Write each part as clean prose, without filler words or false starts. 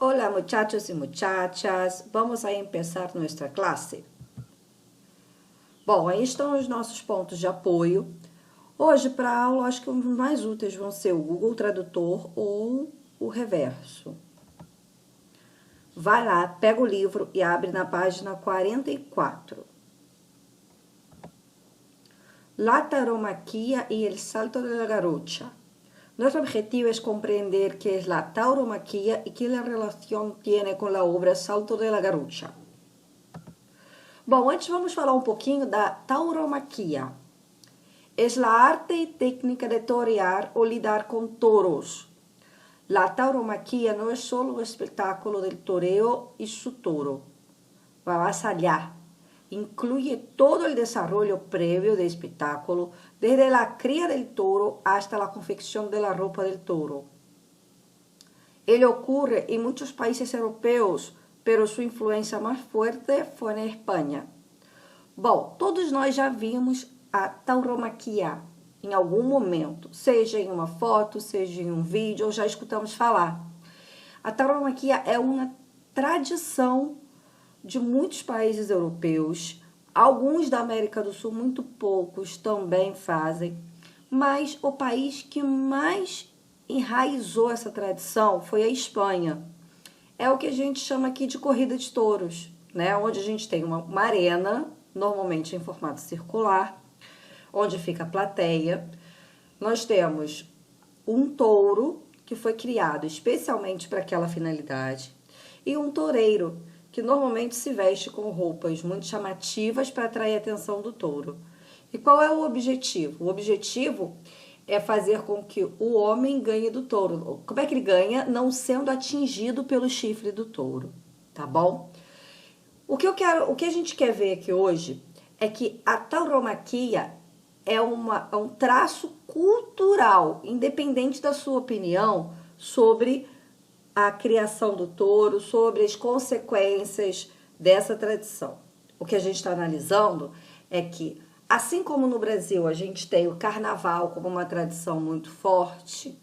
Hola muchachos y muchachas, vamos a empezar nuestra classe. Bom, aí estão os nossos pontos de apoio. Hoje, para a aula, acho que os mais úteis vão ser o Google Tradutor ou o Reverso. Vai lá, pega o livro e abre na página 44. La tauromaquia y el salto de la garrocha. Nuestro objetivo es comprender qué es la tauromaquia y qué relación tiene con la obra Salto de la Garrocha. Bom, antes vamos falar um pouquinho da tauromaquia. Es la arte y técnica de torear o lidar con toros. La tauromaquia no es solo un espectáculo del toreo y su toro. Va más allá. Incluye todo el desarrollo previo del espectáculo, desde la cría del toro hasta la confección de la ropa del toro. Ele ocurre en muchos países europeus, pero su influencia más fuerte fue en Espanha. Bom, todos nós já vimos a tauromaquia em algum momento, seja em uma foto, seja em um vídeo, ou já escutamos falar. A tauromaquia é uma tradição de muitos países europeus, alguns da América do Sul, muito poucos também fazem, mas o país que mais enraizou essa tradição foi a Espanha. É o que a gente chama aqui de corrida de touros, né? Onde a gente tem uma arena, normalmente em formato circular, onde fica a plateia. Nós temos um touro que foi criado especialmente para aquela finalidade e um toureiro que normalmente se veste com roupas muito chamativas para atrair a atenção do touro. E qual é o objetivo? O objetivo é fazer com que o homem ganhe do touro. Como é que ele ganha? Não sendo atingido pelo chifre do touro, tá bom? O que a gente quer ver aqui hoje é que a tauromaquia é um traço cultural, independente da sua opinião sobre a criação do touro, sobre as consequências dessa tradição. O que a gente está analisando é que, assim como no Brasil a gente tem o carnaval como uma tradição muito forte,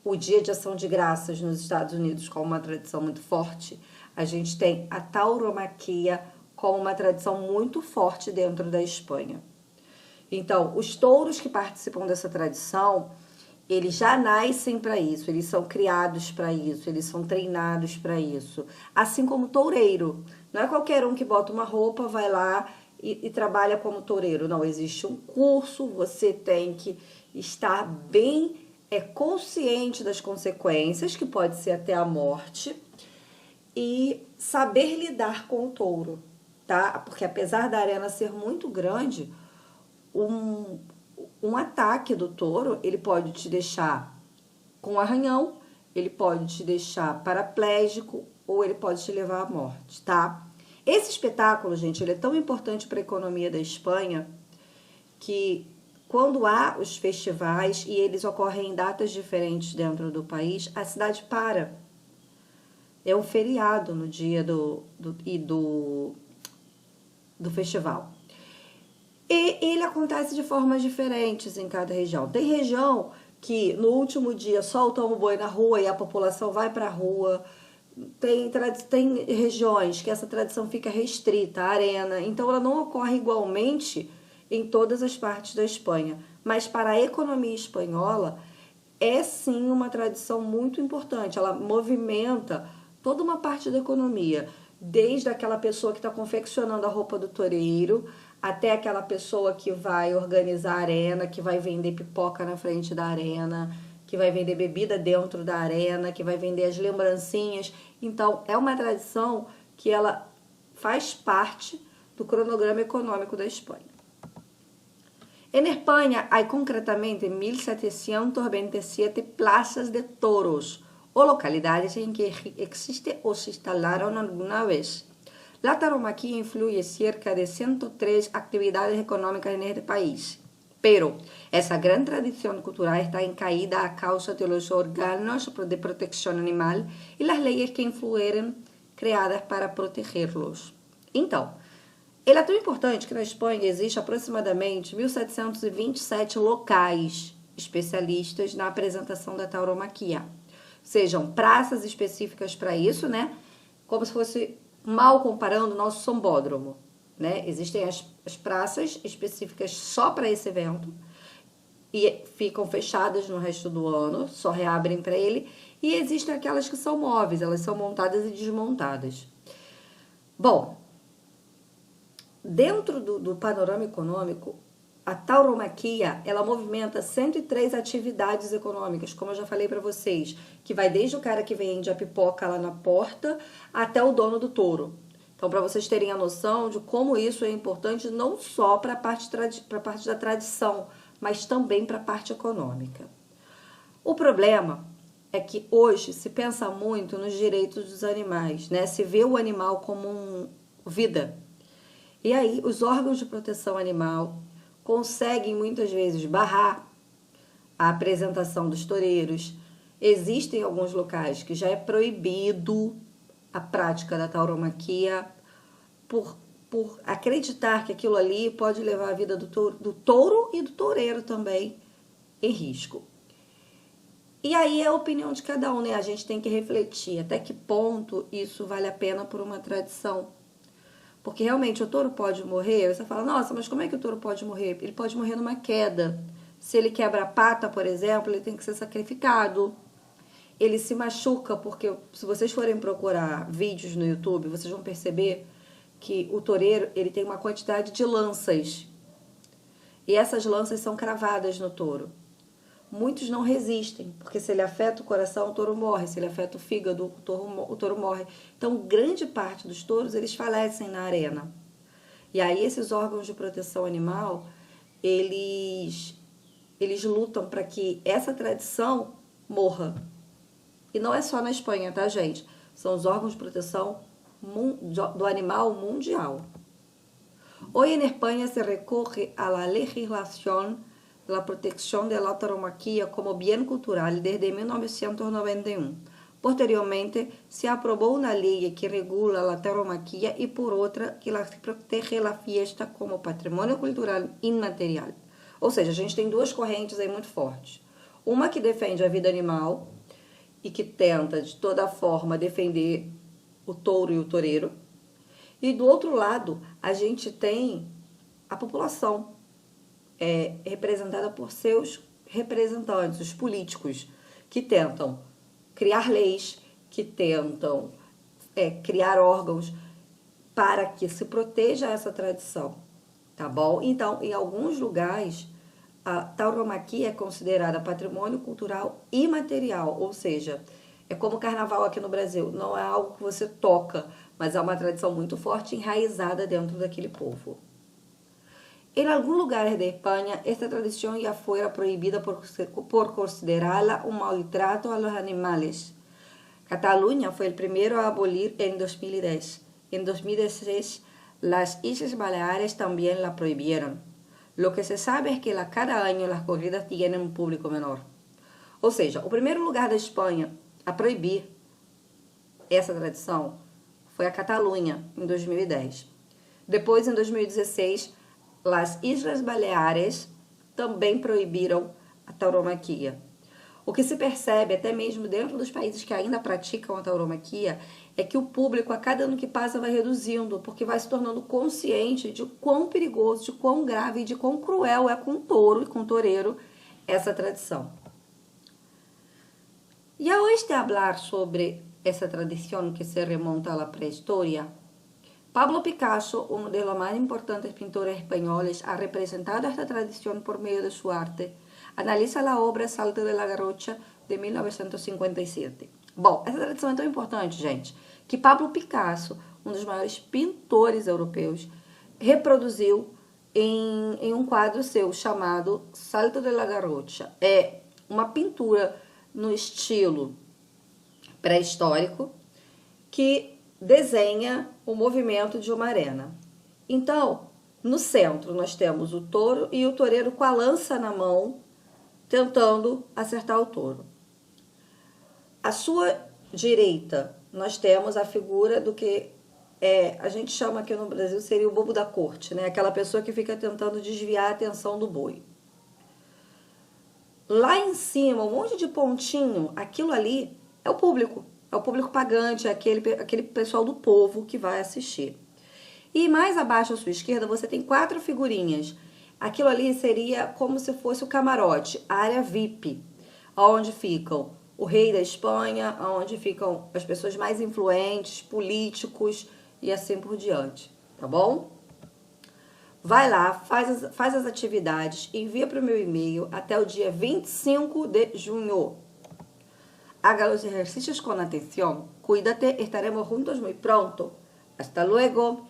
o Dia de Ação de Graças nos Estados Unidos como uma tradição muito forte, a gente tem a tauromaquia como uma tradição muito forte dentro da Espanha. Então, os touros que participam dessa tradição, eles já nascem para isso, eles são criados para isso, eles são treinados para isso. Assim como o toureiro. Não é qualquer um que bota uma roupa, vai lá e trabalha como toureiro. Não, existe um curso, você tem que estar bem consciente das consequências, que pode ser até a morte, e saber lidar com o touro, tá? Porque apesar da arena ser muito grande, um ataque do touro, ele pode te deixar com arranhão, ele pode te deixar paraplégico ou ele pode te levar à morte, tá? Esse espetáculo, gente, ele é tão importante para a economia da Espanha que quando há os festivais e eles ocorrem em datas diferentes dentro do país, a cidade para. É um feriado no dia do festival. E ele acontece de formas diferentes em cada região. Tem região que no último dia soltam o boi na rua e a população vai para a rua. Tem regiões que essa tradição fica restrita à arena. Então ela não ocorre igualmente em todas as partes da Espanha. Mas para a economia espanhola é sim uma tradição muito importante. Ela movimenta toda uma parte da economia. Desde aquela pessoa que está confeccionando a roupa do toureiro, até aquela pessoa que vai organizar a arena, que vai vender pipoca na frente da arena, que vai vender bebida dentro da arena, que vai vender as lembrancinhas. Então, é uma tradição que ela faz parte do cronograma econômico da Espanha. En Espanha, há concretamente 1.727 plazas de toros, o localidades en que existe o se instalaron alguna vez. La tauromaquia influye cerca de 103 actividades económicas en este país, pero esa gran tradición cultural está en caída a causa de los órganos de protección animal y las leyes que fueron creadas para protegerlos. Então, ele é tão importante que na Espanha existe aproximadamente 1.727 locais especialistas na apresentação da tauromaquia. Sejam praças específicas para isso, né? Como se fosse, mal comparando, o nosso sambódromo, né? Existem as praças específicas só para esse evento e ficam fechadas no resto do ano, só reabrem para ele. E existem aquelas que são móveis, elas são montadas e desmontadas. Bom, dentro do panorama econômico, a tauromaquia, ela movimenta 103 atividades econômicas, como eu já falei para vocês, que vai desde o cara que vende a pipoca lá na porta até o dono do touro. Então, para vocês terem a noção de como isso é importante não só para a parte da tradição, mas também para a parte econômica. O problema é que hoje se pensa muito nos direitos dos animais, né? Se vê o animal como vida. E aí, os órgãos de proteção animal conseguem muitas vezes barrar a apresentação dos toureiros. Existem alguns locais que já é proibido a prática da tauromaquia por acreditar que aquilo ali pode levar a vida do touro e do toureiro também em risco. E aí é a opinião de cada um, né? A gente tem que refletir até que ponto isso vale a pena por uma tradição. Porque realmente o touro pode morrer, você fala, nossa, mas como é que o touro pode morrer? Ele pode morrer numa queda. Se ele quebra a pata, por exemplo, ele tem que ser sacrificado. Ele se machuca, porque se vocês forem procurar vídeos no YouTube, vocês vão perceber que o toureiro, ele tem uma quantidade de lanças. E essas lanças são cravadas no touro. Muitos não resistem, porque se ele afeta o coração, o touro morre. Se ele afeta o fígado, o touro morre. Então, grande parte dos touros, eles falecem na arena. E aí, esses órgãos de proteção animal, eles lutam para que essa tradição morra. E não é só na Espanha, tá, gente? São os órgãos de proteção do animal mundial. Hoy en España se recorre a la legislación de la protección de la tauromaquia como bien cultural desde 1991. Posteriormente, se aprobó una ley que regula la tauromaquia y por otra que protege la fiesta como patrimônio cultural inmaterial. Ou seja, a gente tem duas correntes aí muito fortes. Uma que defende a vida animal e que tenta, de toda forma, defender o touro e o toureiro. E do outro lado, a gente tem a população, representada por seus representantes, os políticos, que tentam criar leis, que tentam criar órgãos para que se proteja essa tradição, tá bom? Então, em alguns lugares, a tauromaquia é considerada patrimônio cultural imaterial, ou seja, é como o carnaval aqui no Brasil, não é algo que você toca, mas é uma tradição muito forte, enraizada dentro daquele povo. En algunos lugares de España, esta tradición ya fuera prohibida por considerarla un maltrato a los animales. Cataluña fue el primero a abolir en 2010. En 2016, las Islas Baleares también la prohibieron. Lo que se sabe es que cada año las corridas tienen un público menor. Ou seja, o primeiro lugar da Espanha a proibir essa tradição foi a Catalunha, em 2010. Depois, em 2016, as Islas Baleares também proibiram a tauromaquia. O que se percebe, até mesmo dentro dos países que ainda praticam a tauromaquia, é que o público, a cada ano que passa, vai reduzindo, porque vai se tornando consciente de quão perigoso, de quão grave e de quão cruel é com o touro e com o toureiro essa tradição. E ao falar sobre essa tradição que se remonta à pré-história, Pablo Picasso, uno de los más importantes pintores españoles, ha representado esta tradición por medio de su arte. Analiza la obra Salto de la Garrocha, de 1957. Bom, essa tradição é tão importante, gente, que Pablo Picasso, um dos maiores pintores europeus, reproduziu em um quadro seu chamado Salto de la Garrocha. É uma pintura no estilo pré-histórico que desenha o movimento de uma arena. Então, no centro nós temos o touro e o toureiro com a lança na mão, tentando acertar o touro. À sua direita, nós temos a figura do que a gente chama aqui no Brasil, seria o bobo da corte, né? Aquela pessoa que fica tentando desviar a atenção do boi. Lá em cima, um monte de pontinho, aquilo ali É o público pagante, é aquele pessoal do povo que vai assistir. E mais abaixo à sua esquerda você tem 4 figurinhas. Aquilo ali seria como se fosse o camarote, a área VIP, onde ficam o rei da Espanha, onde ficam as pessoas mais influentes, políticos e assim por diante, tá bom? Vai lá, faz as atividades, envia para o meu e-mail até o dia 25 de junho. Haga los ejercicios con atención. Cuídate, estaremos juntos muy pronto. Hasta luego.